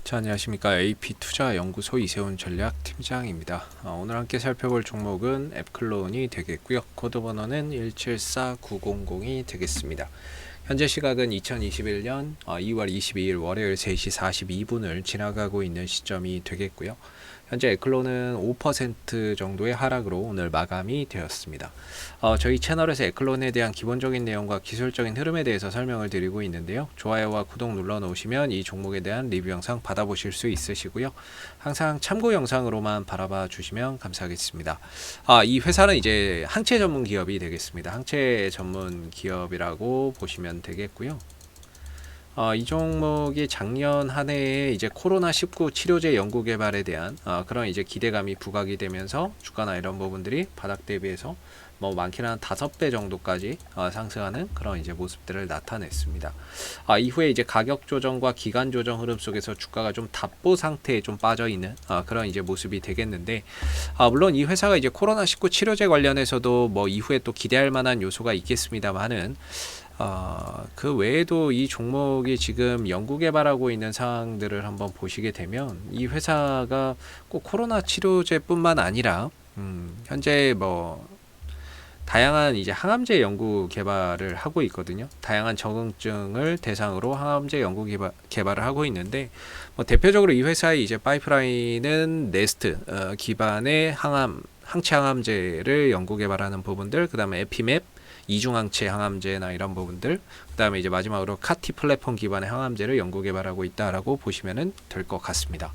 자, 안녕하십니까. AP투자연구소 이세훈 전략팀장입니다. 오늘 함께 살펴볼 종목은 앱클론이 되겠고요. 코드 번호는 174900이 되겠습니다. 현재 시각은 2021년 2월 22일 월요일 3시 42분을 지나가고 있는 시점이 되겠고요. 현재 에클론은 5% 정도의 하락으로 오늘 마감이 되었습니다. 저희 채널에서 에클론에 대한 기본적인 내용과 기술적인 흐름에 대해서 설명을 드리고 있는데요. 좋아요와 구독 눌러 놓으시면 이 종목에 대한 리뷰 영상 받아보실 수 있으시고요. 항상 참고 영상으로만 바라봐 주시면 감사하겠습니다. 이 회사는 이제 항체 전문 기업이 되겠습니다. 항체 전문 기업이라고 보시면 되겠고요. 이 종목이 작년 한 해에 이제 코로나19 치료제 연구 개발에 대한 그런 이제 기대감이 부각이 되면서 주가나 이런 부분들이 바닥 대비해서 뭐 많게는 한 5배 정도까지 상승하는 그런 이제 모습들을 나타냈습니다. 이후에 이제 가격 조정과 기간 조정 흐름 속에서 주가가 좀 답보 상태에 좀 빠져 있는 그런 이제 모습이 되겠는데, 물론 이 회사가 이제 코로나19 치료제 관련해서도 뭐 이후에 또 기대할 만한 요소가 있겠습니다만은 그 외에도 이 종목이 지금 연구 개발하고 있는 사항들을 한번 보시게 되면 이 회사가 꼭 코로나 치료제뿐만 아니라 현재 뭐 다양한 이제 항암제 연구 개발을 하고 있거든요. 다양한 적응증을 대상으로 항암제 연구 개발을 하고 있는데, 뭐 대표적으로 이 회사의 이제 파이프라인은 네스트 기반의 항체 항암제를 연구 개발하는 부분들, 그다음에 에피맵 이중항체 항암제나 이런 부분들, 그 다음에 이제 마지막으로 카티 플랫폼 기반의 항암제를 연구 개발하고 있다라고 보시면 될 것 같습니다.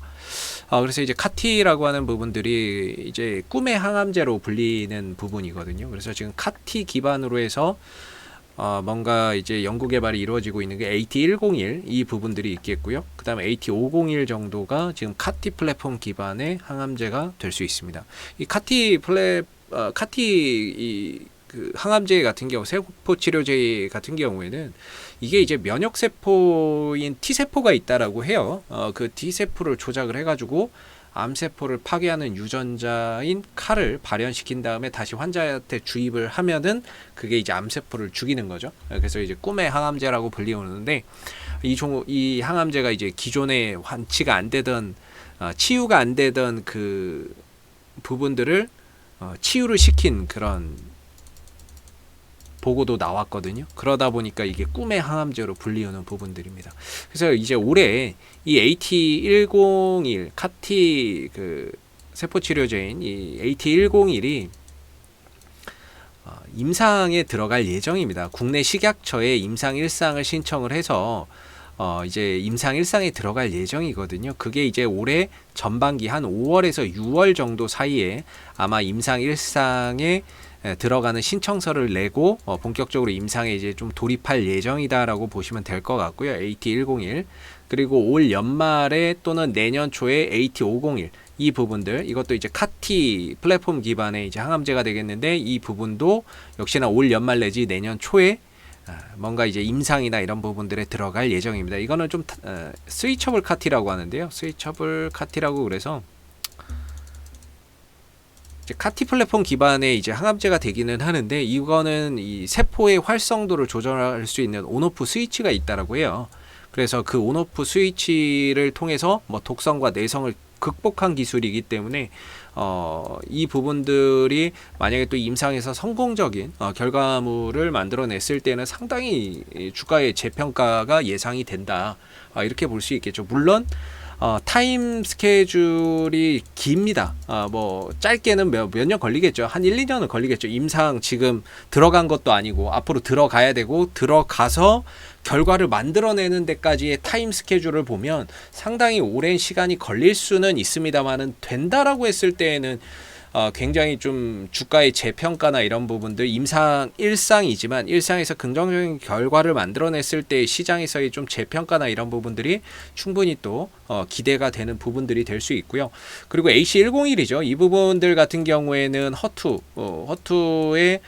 그래서 이제 카티라고 하는 부분들이 이제 꿈의 항암제로 불리는 부분이거든요. 그래서 지금 카티 기반으로 해서 뭔가 이제 연구 개발이 이루어지고 있는 게 AT101 이 부분들이 있겠고요. 그 다음에 AT501 정도가 지금 카티 플랫폼 기반의 항암제가 될 수 있습니다. 이 그 항암제 같은 경우, 세포 치료제 같은 경우에는 이게 이제 면역 세포인 T세포가 있다라고 해요. 그 T세포를 조작을 해가지고 암세포를 파괴하는 유전자인 칼을 발현시킨 다음에 다시 환자한테 주입을 하면은 그게 이제 암세포를 죽이는 거죠. 그래서 이제 꿈의 항암제라고 불리우는데, 이 항암제가 이제 기존에 완치가 안 되던 치유가 안 되던 그 부분들을 치유를 시킨 그런 보고도 나왔거든요. 그러다 보니까 이게 꿈의 항암제로 불리우는 부분들입니다. 그래서 이제 올해 이 AT101 카티 그 세포 치료제인 이 AT101이 임상에 들어갈 예정입니다. 국내 식약처에 임상 1상을 신청을 해서 이제 임상 1상에 들어갈 예정이거든요. 그게 이제 올해 전반기 한 5월에서 6월 정도 사이에 아마 임상 1상에 들어가는 신청서를 내고 본격적으로 임상에 이제 좀 돌입할 예정이다라고 보시면 될 것 같고요. AT101 그리고 올 연말에 또는 내년 초에 AT501 이 부분들, 이것도 이제 카티 플랫폼 기반의 이제 항암제가 되겠는데, 이 부분도 역시나 올 연말 내지 내년 초에 뭔가 이제 임상이나 이런 부분들에 들어갈 예정입니다. 이거는 좀 스위처블 카티라고 하는데요. 스위처블 카티라고 그래서 카티 플랫폼 기반의 이제 항암제가 되기는 하는데, 이거는 이 세포의 활성도를 조절할 수 있는 온오프 스위치가 있다라고 해요. 그래서 그 온오프 스위치를 통해서 뭐 독성과 내성을 극복한 기술이기 때문에 이 부분들이 만약에 또 임상에서 성공적인 결과물을 만들어냈을 때는 상당히 주가의 재평가가 예상이 된다, 이렇게 볼 수 있겠죠. 물론 타임 스케줄이 깁니다. 뭐 짧게는 몇 년 걸리겠죠. 한 1, 2년은 걸리겠죠. 임상 지금 들어간 것도 아니고 앞으로 들어가야 되고, 들어가서 결과를 만들어내는 데까지의 타임 스케줄을 보면 상당히 오랜 시간이 걸릴 수는 있습니다만은, 된다라고 했을 때에는 굉장히 좀 주가의 재평가나 이런 부분들, 임상 1상이지만 1상에서 긍정적인 결과를 만들어냈을 때 시장에서의 좀 재평가나 이런 부분들이 충분히 또 기대가 되는 부분들이 될 수 있고요. 그리고 AC101이죠. 이 부분들 같은 경우에는 허투의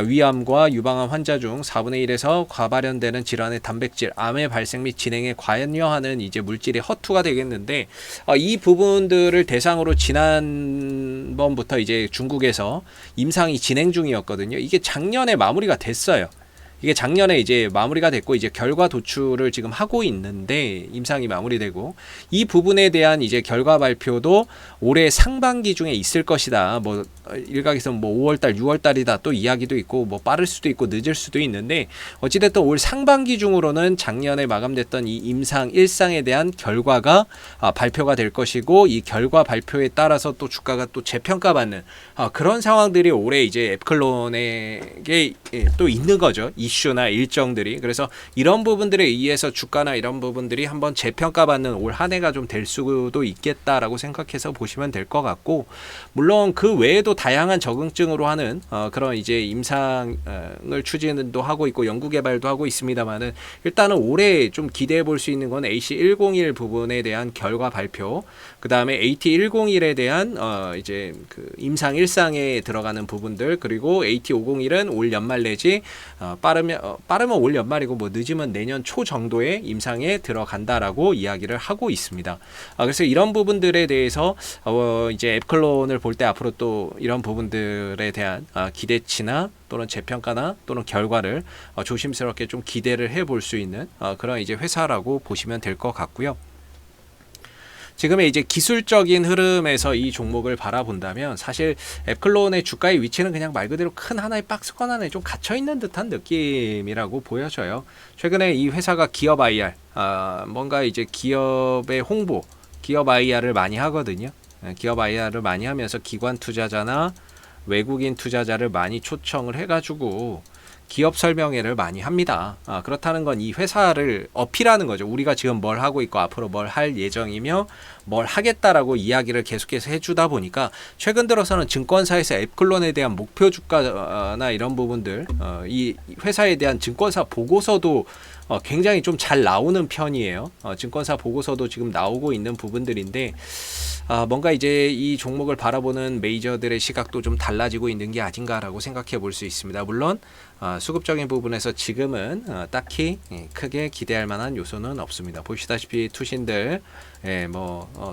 위암과 유방암 환자 중 4분의 1에서 과발현되는 질환의 단백질, 암의 발생 및 진행에 관여하는 이제 물질의 허투가 되겠는데, 이 부분들을 대상으로 지난번부터 이제 중국에서 임상이 진행 중이었거든요. 이게 작년에 마무리가 됐어요. 이게 작년에 이제 마무리가 됐고 이제 결과 도출을 지금 하고 있는데 임상이 마무리되고 이 부분에 대한 이제 결과 발표도 올해 상반기 중에 있을 것이다. 뭐 일각에서 뭐 5월달, 6월달이다 또 이야기도 있고 뭐 빠를 수도 있고 늦을 수도 있는데 어찌됐든 올 상반기 중으로는 작년에 마감됐던 이 임상 1상에 대한 결과가 발표가 될 것이고 이 결과 발표에 따라서 또 주가가 또 재평가받는 그런 상황들이 올해 이제 앱클론에게 또 있는 거죠. 이슈나 일정들이. 그래서 이런 부분들에 의해서 주가나 이런 부분들이 한번 재평가받는 올 한 해가 좀 될 수도 있겠다라고 생각해서 보시면 될 것 같고, 물론 그 외에도 다양한 적응증으로 하는 그런 이제 임상을 추진도 하고 있고 연구 개발도 하고 있습니다만은 일단은 올해 좀 기대해 볼 수 있는 건 AC101 부분에 대한 결과 발표, 그 다음에 AT101에 대한 이제 그 임상 1상에 들어가는 부분들, 그리고 AT501은 올 연말 내지 빠르면 올 연말이고 뭐 늦으면 내년 초 정도의 임상에 들어간다라고 이야기를 하고 있습니다. 그래서 이런 부분들에 대해서 이제 앱클론을 볼 때 앞으로 또 이런 부분들에 대한 기대치나 또는 재평가나 또는 결과를 조심스럽게 좀 기대를 해볼 수 있는 그런 이제 회사라고 보시면 될 것 같고요. 지금의 이제 기술적인 흐름에서 이 종목을 바라본다면 사실 앱클론의 주가의 위치는 그냥 말 그대로 큰 하나의 박스권 안에 좀 갇혀있는 듯한 느낌이라고 보여져요. 최근에 이 회사가 기업 IR, 뭔가 이제 기업의 홍보, 기업 IR을 많이 하거든요. 기업 IR을 많이 하면서 기관 투자자나 외국인 투자자를 많이 초청을 해가지고 기업 설명회를 많이 합니다. 그렇다는 건 이 회사를 어필하는 거죠. 우리가 지금 뭘 하고 있고 앞으로 뭘 할 예정이며 뭘 하겠다라고 이야기를 계속해서 해주다 보니까 최근 들어서는 증권사에서 앱클론에 대한 목표 주가나 이런 부분들, 이 회사에 대한 증권사 보고서도 굉장히 좀 잘 나오는 편이에요. 증권사 보고서도 지금 나오고 있는 부분들인데 뭔가 이제 이 종목을 바라보는 메이저들의 시각도 좀 달라지고 있는 게 아닌가라고 생각해 볼 수 있습니다. 물론 수급적인 부분에서 지금은 딱히 크게 기대할 만한 요소는 없습니다. 보시다시피 투신들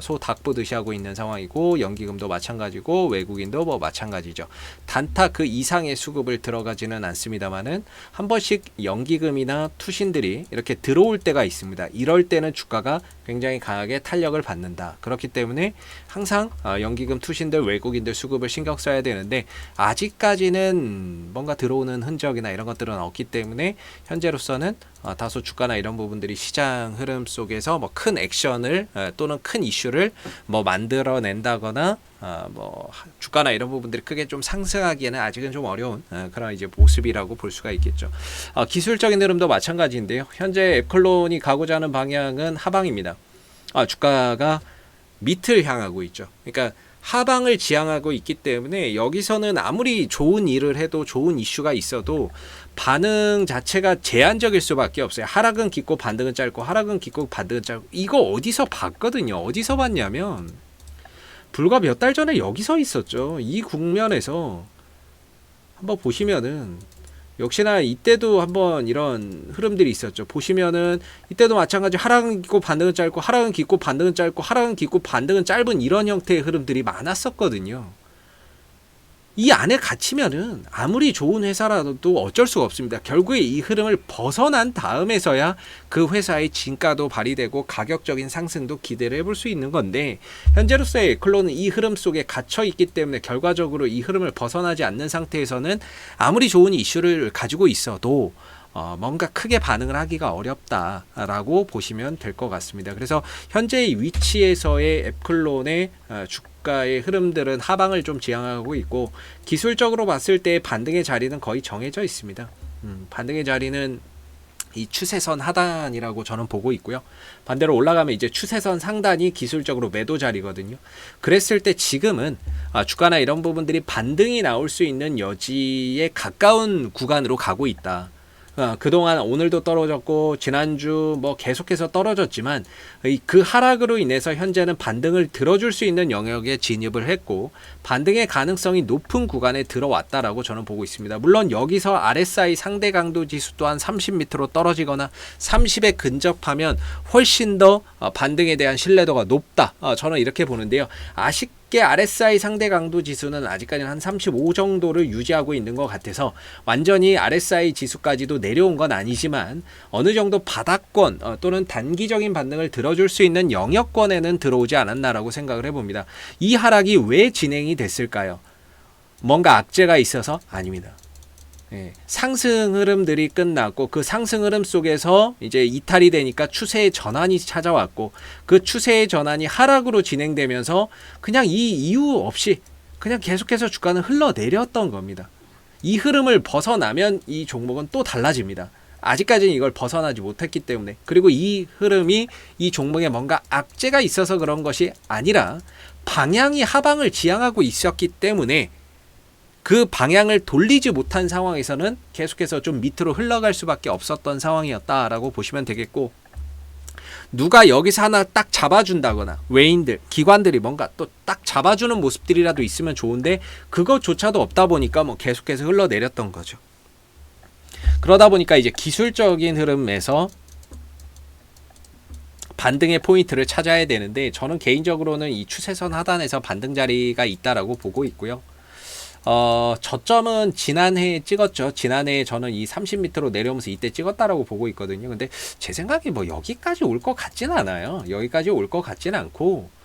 소 닭 보듯이 하고 있는 상황이고 연기금도 마찬가지고 외국인도 뭐 마찬가지죠. 단타 그 이상의 수급을 들어가지는 않습니다만은 한 번씩 연기금이나 투신들이 이렇게 들어올 때가 있습니다. 이럴 때는 주가가 굉장히 강하게 탄력을 받는다. 그렇기 때문에 항상 연기금 투신들 외국인들 수급을 신경 써야 되는데 아직까지는 뭔가 들어오는 흔적이나 이런 것들은 없기 때문에 현재로서는 다소 주가나 이런 부분들이 시장 흐름 속에서 뭐 큰 액션을 또는 큰 이슈를 뭐 만들어낸다거나 뭐 주가나 이런 부분들이 크게 좀 상승하기에는 아직은 좀 어려운 그런 이제 모습이라고 볼 수가 있겠죠. 기술적인 흐름도 마찬가지인데요. 현재 앱클론이 가고자 하는 방향은 하방입니다. 주가가 밑을 향하고 있죠. 그러니까 하방을 지향하고 있기 때문에 여기서는 아무리 좋은 일을 해도 좋은 이슈가 있어도 반응 자체가 제한적일 수밖에 없어요. 하락은 깊고 반등은 짧고 하락은 깊고 반등은 짧고 이거 어디서 봤거든요. 어디서 봤냐면 불과 몇 달 전에 여기서 있었죠. 이 국면에서 한번 보시면은 역시나 이때도 한번 이런 흐름들이 있었죠. 보시면은 이때도 마찬가지 하락은 깊고 반등은 짧고 하락은 깊고 반등은 짧고 하락은 깊고 반등은 짧은 이런 형태의 흐름들이 많았었거든요. 이 안에 갇히면은 아무리 좋은 회사라도 어쩔 수가 없습니다. 결국에 이 흐름을 벗어난 다음에서야 그 회사의 진가도 발휘되고 가격적인 상승도 기대를 해볼 수 있는 건데 현재로서의 앱클론은 이 흐름 속에 갇혀 있기 때문에 결과적으로 이 흐름을 벗어나지 않는 상태에서는 아무리 좋은 이슈를 가지고 있어도 뭔가 크게 반응을 하기가 어렵다라고 보시면 될 것 같습니다. 그래서 현재의 위치에서의 앱클론의 주가의 흐름들은 하방을 좀 지향하고 있고 기술적으로 봤을 때 반등의 자리는 거의 정해져 있습니다. 반등의 자리는 이 추세선 하단이라고 저는 보고 있고요. 반대로 올라가면 이제 추세선 상단이 기술적으로 매도 자리거든요. 그랬을 때 지금은 주가나 이런 부분들이 반등이 나올 수 있는 여지에 가까운 구간으로 가고 있다. 그동안 오늘도 떨어졌고 지난주 뭐 계속해서 떨어졌지만 그 하락으로 인해서 현재는 반등을 들어줄 수 있는 영역에 진입을 했고 반등의 가능성이 높은 구간에 들어왔다라고 저는 보고 있습니다. 물론 여기서 RSI 상대 강도 지수 또한 30m로 떨어지거나 30에 근접하면 훨씬 더 반등에 대한 신뢰도가 높다. 저는 이렇게 보는데요. 업계 RSI 상대 강도 지수는 아직까지는 한 35 정도를 유지하고 있는 것 같아서 완전히 RSI 지수까지도 내려온 건 아니지만 어느 정도 바닥권 또는 단기적인 반등을 들어줄 수 있는 영역권에는 들어오지 않았나라고 생각을 해봅니다. 이 하락이 왜 진행이 됐을까요? 뭔가 악재가 있어서? 아닙니다. 상승 흐름들이 끝났고 그 상승 흐름 속에서 이제 이탈이 되니까 추세의 전환이 찾아왔고 그 추세의 전환이 하락으로 진행되면서 그냥 이 이유 없이 그냥 계속해서 주가는 흘러내렸던 겁니다. 이 흐름을 벗어나면 이 종목은 또 달라집니다. 아직까지는 이걸 벗어나지 못했기 때문에, 그리고 이 흐름이 이 종목에 뭔가 악재가 있어서 그런 것이 아니라 방향이 하방을 지향하고 있었기 때문에 그 방향을 돌리지 못한 상황에서는 계속해서 좀 밑으로 흘러갈 수밖에 없었던 상황이었다라고 보시면 되겠고, 누가 여기서 하나 딱 잡아준다거나 외인들, 기관들이 뭔가 또 딱 잡아주는 모습들이라도 있으면 좋은데 그것조차도 없다 보니까 뭐 계속해서 흘러내렸던 거죠. 그러다 보니까 이제 기술적인 흐름에서 반등의 포인트를 찾아야 되는데, 저는 개인적으로는 이 추세선 하단에서 반등 자리가 있다라고 보고 있고요. 저점은 지난해에 찍었죠. 지난해에 저는 이 30m로 내려오면서 이때 찍었다라고 보고 있거든요. 근데 제 생각에 뭐 여기까지 올 것 같지는 않아요. 여기까지 올 것 같지는 않고,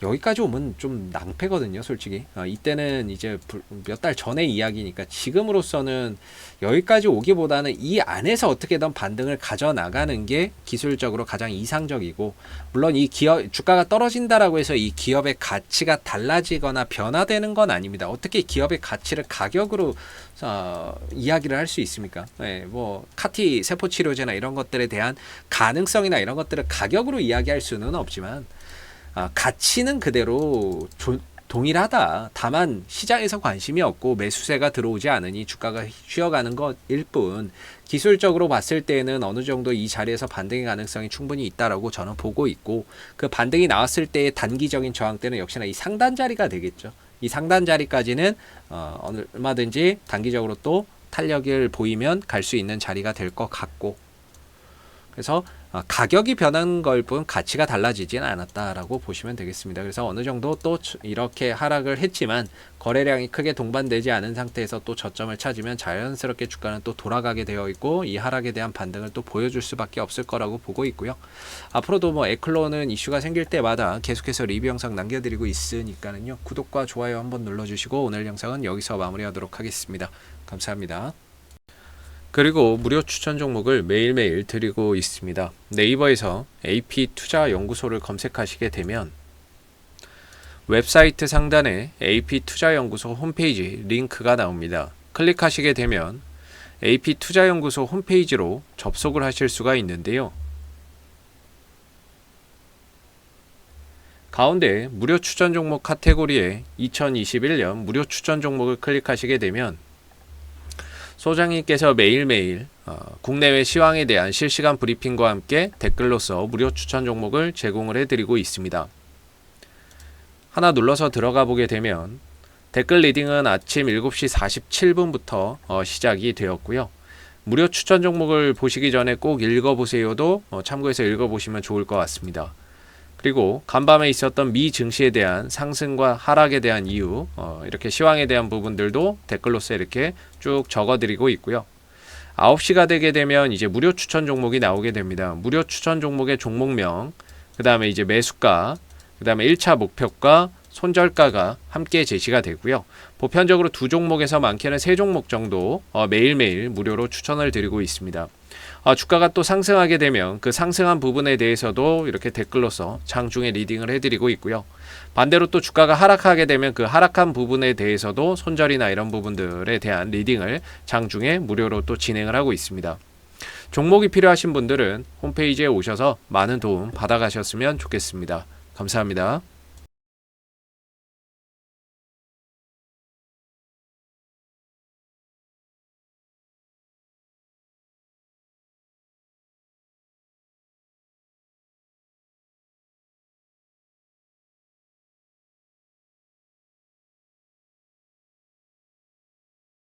여기까지 오면 좀 낭패거든요, 솔직히. 이때는 이제 몇 달 전의 이야기니까 지금으로서는 여기까지 오기보다는 이 안에서 어떻게든 반등을 가져나가는 게 기술적으로 가장 이상적이고, 물론 이 기업 주가가 떨어진다라고 해서 이 기업의 가치가 달라지거나 변화되는 건 아닙니다. 어떻게 기업의 가치를 가격으로 이야기를 할 수 있습니까? 뭐 카티 세포 치료제나 이런 것들에 대한 가능성이나 이런 것들을 가격으로 이야기할 수는 없지만 가치는 그대로 동일하다. 다만 시장에서 관심이 없고 매수세가 들어오지 않으니 주가가 쉬어가는 것일 뿐, 기술적으로 봤을 때는 어느 정도 이 자리에서 반등의 가능성이 충분히 있다라고 저는 보고 있고, 그 반등이 나왔을 때의 단기적인 저항 때는 역시나 이 상단 자리가 되겠죠. 이 상단 자리까지는 얼마든지 단기적으로 또 탄력을 보이면 갈 수 있는 자리가 될 것 같고, 그래서 가격이 변한 걸 뿐 가치가 달라지진 않았다라고 보시면 되겠습니다. 그래서 어느 정도 또 이렇게 하락을 했지만 거래량이 크게 동반되지 않은 상태에서 또 저점을 찾으면 자연스럽게 주가는 또 돌아가게 되어 있고, 이 하락에 대한 반등을 또 보여줄 수밖에 없을 거라고 보고 있고요. 앞으로도 뭐 에클론은 이슈가 생길 때마다 계속해서 리뷰 영상 남겨드리고 있으니까는요, 구독과 좋아요 한번 눌러주시고 오늘 영상은 여기서 마무리하도록 하겠습니다. 감사합니다. 그리고 무료 추천 종목을 매일매일 드리고 있습니다. 네이버에서 AP투자연구소를 검색하시게 되면 웹사이트 상단에 AP투자연구소 홈페이지 링크가 나옵니다. 클릭하시게 되면 AP투자연구소 홈페이지로 접속을 하실 수가 있는데요. 가운데 무료 추천 종목 카테고리에 2021년 무료 추천 종목을 클릭하시게 되면 소장님께서 매일매일 국내외 시황에 대한 실시간 브리핑과 함께 댓글로서 무료 추천 종목을 제공을 해드리고 있습니다. 하나 눌러서 들어가 보게 되면 댓글 리딩은 아침 7시 47분부터 시작이 되었고요. 무료 추천 종목을 보시기 전에 꼭 읽어보세요도 참고해서 읽어보시면 좋을 것 같습니다. 그리고 간밤에 있었던 미 증시에 대한 상승과 하락에 대한 이유, 이렇게 시황에 대한 부분들도 댓글로서 이렇게 쭉 적어드리고 있고요. 9시가 되게 되면 이제 무료 추천 종목이 나오게 됩니다. 무료 추천 종목의 종목명, 그 다음에 이제 매수가, 그 다음에 1차 목표가, 손절가가 함께 제시가 되고요. 보편적으로 2종목에서 많게는 3종목 정도 매일매일 무료로 추천을 드리고 있습니다. 주가가 또 상승하게 되면 그 상승한 부분에 대해서도 이렇게 댓글로서 장중에 리딩을 해드리고 있고요. 반대로 또 주가가 하락하게 되면 그 하락한 부분에 대해서도 손절이나 이런 부분들에 대한 리딩을 장중에 무료로 또 진행을 하고 있습니다. 종목이 필요하신 분들은 홈페이지에 오셔서 많은 도움 받아가셨으면 좋겠습니다. 감사합니다.